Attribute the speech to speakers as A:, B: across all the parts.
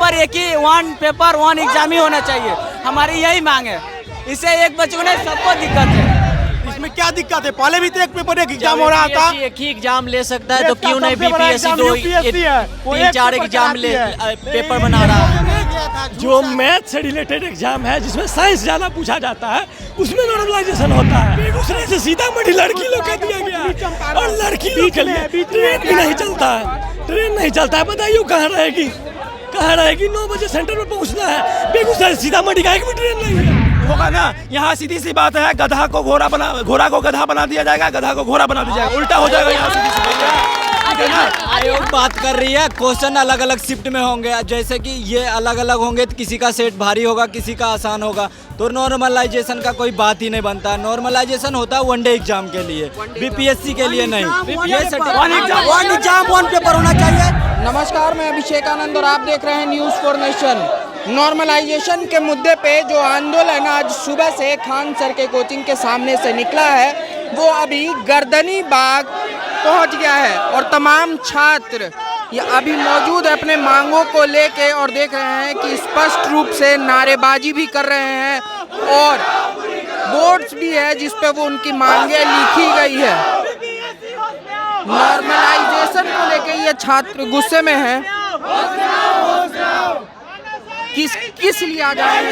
A: Paper एक ही one paper one exam ही होना चाहिए, हमारी यही मांग है। इससे एक बच्चे को नहीं सबको दिक्कत है।
B: इसमें क्या दिक्कत है? पहले भी तो एक पेपर एक एग्जाम हो रहा था।
C: एक ही एग्जाम ले सकता है तो क्यों नहीं बीपीएससी 3-4 एग्जाम ले पेपर बना रहा है।
D: जो मैथ से रिलेटेड एग्जाम है जिसमें साइंस ज्यादा पूछा जाता है उसमें नॉर्मलाइजेशन होता है। बेगूसराय से सीतामढ़ी लड़की लोग का दिया गया और लड़की लोग के लिए ट्रेन भी नहीं चलता है, ट्रेन नहीं चलता है। बताइए कहाँ रहेगी 9 बजे सेंटर में पहुँचना है, बेगूसराय सीतामढ़ी का एक भी ट्रेन नहीं है।
B: होगा ना, यहाँ सीधी सी बात है, घोड़ा को गधा बना दिया जाएगा, गधा को घोड़ा बना दिया जाएगा, उल्टा हो जाएगा यहाँ सीधी सी बात है।
C: आयोग बात कर रही है क्वेश्चन अलग अलग शिफ्ट में होंगे, जैसे कि ये अलग अलग होंगे तो किसी का सेट भारी होगा किसी का आसान होगा, तो नॉर्मलाइजेशन का कोई बात ही नहीं बनता है। नॉर्मलाइजेशन होता है वनडे एग्जाम के लिए, बीपीएससी के लिए नहीं।
A: वन एग्जाम वन पेपर होना चाहिए।
E: नमस्कार, मैं अभिषेक आनंद और आप देख रहे हैं न्यूज़ फॉर नेशन। नॉर्मलाइजेशन के मुद्दे पे जो आंदोलन आज सुबह से खान सर के कोचिंग के सामने से निकला है वो अभी गर्दनी बाग पहुंच गया है और तमाम छात्र ये अभी मौजूद है अपने मांगों को लेके और देख रहे हैं कि स्पष्ट रूप से नारेबाजी भी कर रहे हैं और बोर्ड्स भी है जिस पे वो उनकी मांगे लिखी गई है। नॉर्मलाइजेशन को लेके ये छात्र गुस्से में हैं। किस लिए आ जाएंगे?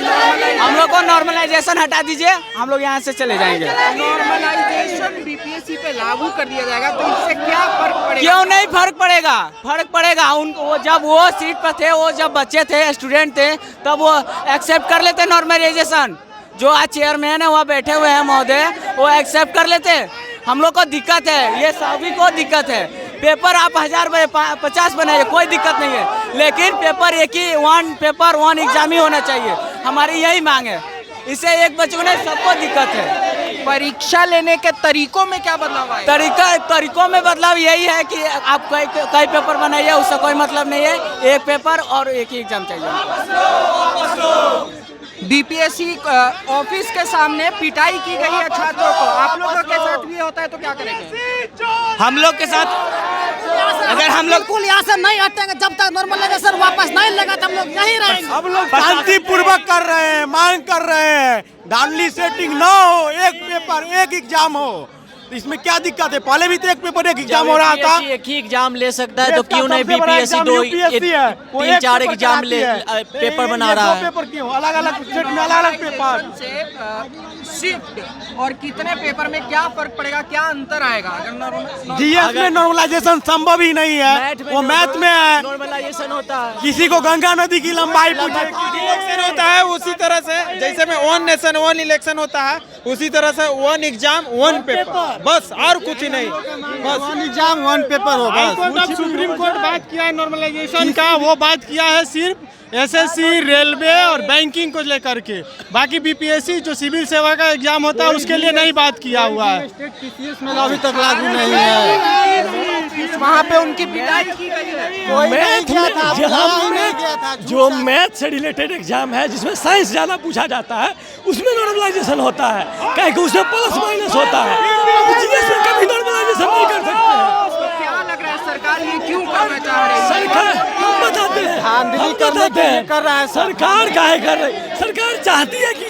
A: हम लोग को नॉर्मलाइजेशन हटा दीजिए, हम लोग यहाँ से चले जाएंगे।
E: नॉर्मलाइजेशन बीपीएससी पे लागू कर दिया जाएगा तो इससे क्या फर्क पड़ेगा?
A: क्यों नहीं फर्क पड़ेगा। उनको जब वो सीट पर थे, वो जब बच्चे थे, स्टूडेंट थे, तब वो एक्सेप्ट कर लेते नॉर्मलाइजेशन। जो आज चेयरमैन है वहाँ बैठे हुए हैं महोदय, वो एक्सेप्ट कर लेते। हम लोग को दिक्कत है, ये सभी को दिक्कत है। पेपर आप 1050 बनाइए, कोई दिक्कत नहीं है, लेकिन पेपर एक ही वन पेपर वन एग्जाम ही होना चाहिए, हमारी यही मांग है। इससे एक बच्चे को नहीं सबको दिक्कत है।
E: परीक्षा लेने के तरीकों में क्या बदलाव आएगा?
A: तरीकों में बदलाव यही है कि आप कई पेपर बनाइए, उससे कोई मतलब नहीं है। एक पेपर और एक ही एग्जाम चाहिए।
E: बीपीएससी ऑफिस के सामने पिटाई की गई है छात्रों को। आप लोगों के साथ भी होता है तो क्या करेंगे?
A: हम लोग के साथ अगर हम लोग
F: बिल्कुल यहाँ से नहीं हटेंगे जब तक नॉर्मलाइजेशन वापस नहीं लगा तो हम लोग यहीं रहेंगे।
B: हम लोग शांतिपूर्वक कर रहे हैं, मांग कर रहे हैं, डांडली सेटिंग ना हो, एक पेपर एक एग्जाम हो। इसमें क्या दिक्कत है? पहले भी तो एक पेपर एक एग्जाम हो रहा था।
C: एक ही एग्जाम ले सकता है तो क्यों नहीं बीपीएससी 3-4 एग्जाम ले पेपर बना रहा है।
B: पेपर क्यों अलग अलग स्टेट में अलग अलग पेपर
E: शिफ्ट और कितने पेपर में क्या फर्क पड़ेगा, क्या अंतर आएगा? अगर
B: जीएस में नॉर्मलाइजेशन संभव ही नहीं है, वो मैथ में है।
C: नॉर्मलाइजेशन होता है,
B: किसी को गंगा नदी की लंबाई
G: इलेक्शन होता है उसी तरह से, जैसे में वन नेशन वन इलेक्शन होता है उसी तरह से वन एग्जाम वन पेपर, बस और कुछ ही नहीं, बस
B: वन एग्जाम वन पेपर हो बस।
G: सुप्रीम कोर्ट बात किया है नॉर्मलाइजेशन का, वो बात किया है सिर्फ एसएससी रेलवे और बैंकिंग को लेकर के, बाकी बीपीएससी जो सिविल सेवा का एग्जाम होता है उसके लिए नहीं बात किया हुआ है।
B: अभी तक लागू नहीं है,
E: वहाँ पे उनकी पिटाई की गई है।
D: जो मैथ से रिलेटेड एग्जाम है जिसमें साइंस ज्यादा पूछा जाता है उसमें नॉर्मलाइजेशन होता है, क्या कि उसमें प्लस माइनस होता है। जीएस में कभी नॉर्मलाइजेशन नहीं कर सकते हैं।
E: क्या लग रहा है सरकार ये क्यों करना चाह रही है?
D: सरकार हम बताते हैं,
B: कर रहा है
D: सरकार काहे कर रही? सरकार चाहती है कि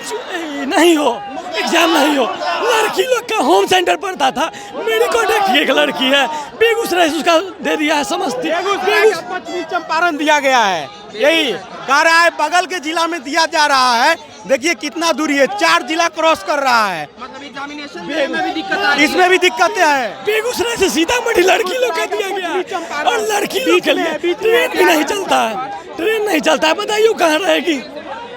D: नहीं हो एग्जाम, नहीं हो। लड़की लोग का होम सेंटर पड़ता था, मेडिको देखिए एक लड़की है बेगूसराय से उसका दे दिया है समस्ती।
B: पश्चिमी चंपारण दिया गया है, यही कह रहा है बगल के जिला में दिया जा रहा है। देखिए कितना दूरी है, 4 जिला क्रॉस कर रहा है।
E: मतलब एग्जामिनेशन में भी दिक्कत आ रही है।
B: इसमें भी दिक्कतें हैं।
D: बेगूसराय से सीतामढ़ी लड़की लोग का दिया गया और लड़की लोग के लिए ट्रेन भी नहीं चलता है, बताइए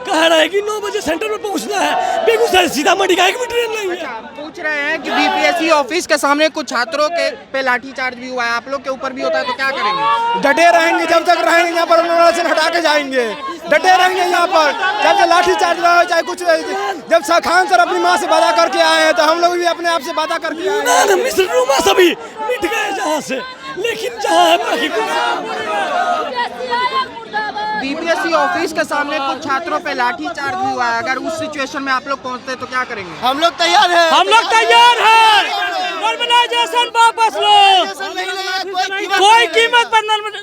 D: कहाँ रहेगी 9 बजे सेंटर में पहुँचना है, बेगूसराय सीतामढ़ी का एक भी ट्रेन नहीं है।
E: पूछ रहे हैं कि बीपीएससी ऑफिस के सामने कुछ छात्रों के पे लाठीचार्ज भी हुआ है, आप लोग के ऊपर भी होता है तो क्या करेंगे?
B: डटे रहेंगे, जब तक रहेंगे यहाँ पर नॉर्मलाइजेशन हटा के जाएंगे। डटे रहेंगे यहाँ पर जब तक लाठीचार्ज रहा हो चाहे कुछ। जब खान सर अपनी माँ से वादा करके आए हैं तो हम लोग भी अपने आप से वादा करके आए हैं।
D: मिस्र रूमा सभी मिट गए जहाँ से, लेकिन जहाँ है बाकी
E: बीपीएससी ऑफिस के सामने कुछ छात्रों पे लाठीचार्ज भी हुआ है, अगर उस सिचुएशन में आप लोग पहुंचते तो क्या करेंगे?
B: हम लोग तैयार हैं,
D: नॉर्मलाइजेशन वापस लो। कोई कीमत पर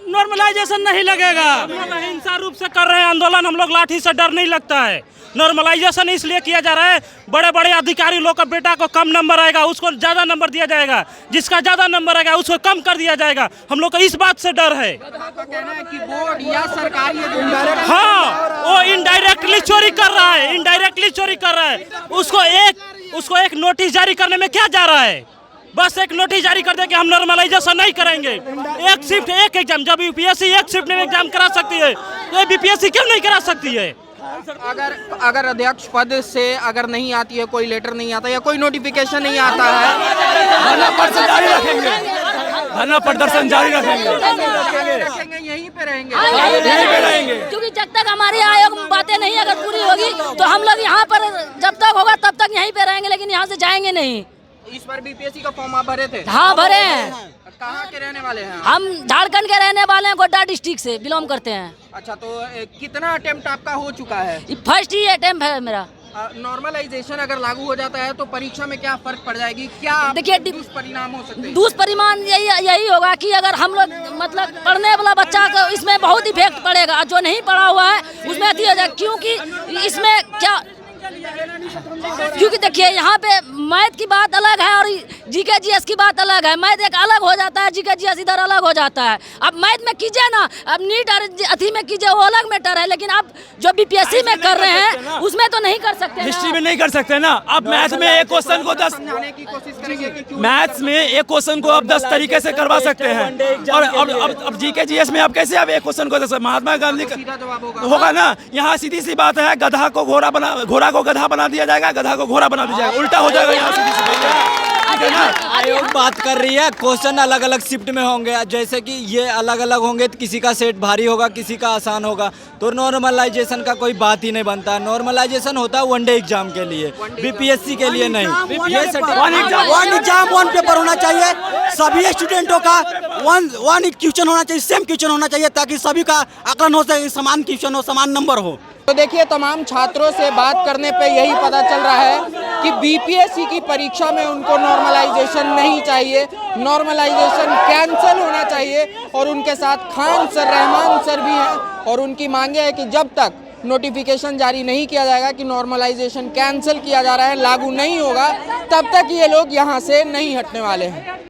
D: नॉर्मलाइजेशन नहीं लगेगा। हिंसा रूप से कर रहे हैं आंदोलन, हम लोग लाठी से डर नहीं लगता है। नॉर्मलाइजेशन इसलिए किया जा रहा है, बड़े बड़े अधिकारी लोग का बेटा को कम नंबर आएगा, उसको ज्यादा नंबर दिया जाएगा, जिसका ज्यादा नंबर आएगा उसको कम कर दिया जाएगा। हम लोग को इस बात से डर है।
E: कहना है कि बोर्ड या सरकार ये जो
D: हाँ, वो इनडायरेक्टली चोरी कर रहा है, इनडायरेक्टली चोरी कर रहा है। उसको एक नोटिस जारी करने में क्या जा रहा है? बस एक नोटिस जारी कर दे कि हम नॉर्मलाइजेशन नहीं करेंगे। एक शिफ्ट एक एग्जाम, जब यूपीएससी एक शिफ्ट में एग्जाम करा सकती है तो बीपीएससी क्यों नहीं करा सकती है?
E: अगर अध्यक्ष पद से अगर नहीं आती है, कोई लेटर नहीं आता या कोई नोटिफिकेशन नहीं आता है,
B: धरना प्रदर्शन जारी रखेंगे, धरना प्रदर्शन जारी
E: रखेंगे, यहीं पे
B: रहेंगे।
F: क्योंकि जब तक हमारी आयोग में बातें नहीं अगर पूरी होगी तो हम लोग यहाँ पर जब तक होगा तब तक यहीं पे रहेंगे, लेकिन यहाँ से जाएंगे नहीं।
E: इस बार बीपीएससी का फॉर्म आप भरे थे?
F: हाँ भरे हैं।
E: कहाँ के रहने वाले हैं?
F: हम झारखंड के रहने वाले हैं, गोड्डा डिस्ट्रिक्ट से बिलोंग करते हैं।
E: अच्छा, तो कितना अटेम्प्ट आपका हो चुका है?
F: ये फर्स्ट ही अटेम्प्ट है मेरा।
E: नॉर्मलाइजेशन अगर लागू हो जाता है तो परीक्षा में क्या फर्क पड़ जाएगी, क्या
F: देखिए
E: दुष्परिणाम हो सकते हैं?
F: दुष्परिणाम यही होगा कि अगर हम लोग मतलब पढ़ने वाला बच्चा को इसमें बहुत इफेक्ट पड़ेगा, जो नहीं पढ़ा हुआ है उसमें अति हो जाएगा। क्योंकि इसमें क्या, क्योंकि देखिए यहाँ पे मैथ की बात अलग है और जीके जीएस की बात अलग है। मैथ एक अलग हो जाता है, जीके जीएस इधर अलग हो जाता है। अब मैथ में कीजिए ना, अब नीट और अथी में कीजिए, वो अलग मैटर है। लेकिन आप जो बीपीएससी में कर रहे हैं उसमें तो नहीं कर सकते,
B: हिस्ट्री में नहीं कर सकते ना। अब मैथ में एक क्वेश्चन को 10
E: समझाने की कोशिश करेंगे कि क्यों
B: मैथ्स में एक क्वेश्चन को अब 10 तरीके से करवा सकते हैं। और अब जीके जीएस में आप कैसे अब एक क्वेश्चन को 10 महात्मा गांधी
E: सीधा जवाब
B: होगा ना। यहाँ सीधी सी बात है, गधा को गधा बना दिया जाएगा, गधा को घोड़ा बना दिया जाएगा, उल्टा हो जाएगा यहाँ सीधी सी बात है ना।
C: आयोग बात कर रही है क्वेश्चन अलग अलग शिफ्ट में होंगे, जैसे कि ये अलग अलग होंगे तो किसी का सेट भारी होगा, किसी का आसान होगा, तो नॉर्मलाइजेशन का कोई बात ही नहीं बनता है। नॉर्मलाइजेशन होता है वनडे एग्जाम के लिए, बीपीएससी के लिए नहीं।
H: वन एग्जाम वन पेपर होना चाहिए, सभी स्टूडेंटों का वन क्वेश्चन होना चाहिए, सेम क्वेश्चन होना चाहिए, ताकि सभी का आकलन हो सके, समान क्वेश्चन हो, समान नंबर हो।
E: तो देखिए, तमाम छात्रों से बात करने पे यही पता चल रहा है कि बीपीएससी की परीक्षा में उनको नॉर्मलाइजेशन नहीं चाहिए, नॉर्मलाइजेशन कैंसिल होना चाहिए। और उनके साथ खान सर, रहमान सर भी हैं और उनकी मांगे है कि जब तक नोटिफिकेशन जारी नहीं किया जाएगा कि नॉर्मलाइजेशन कैंसिल किया जा रहा है, लागू नहीं होगा, तब तक ये लोग यहाँ से नहीं हटने वाले हैं।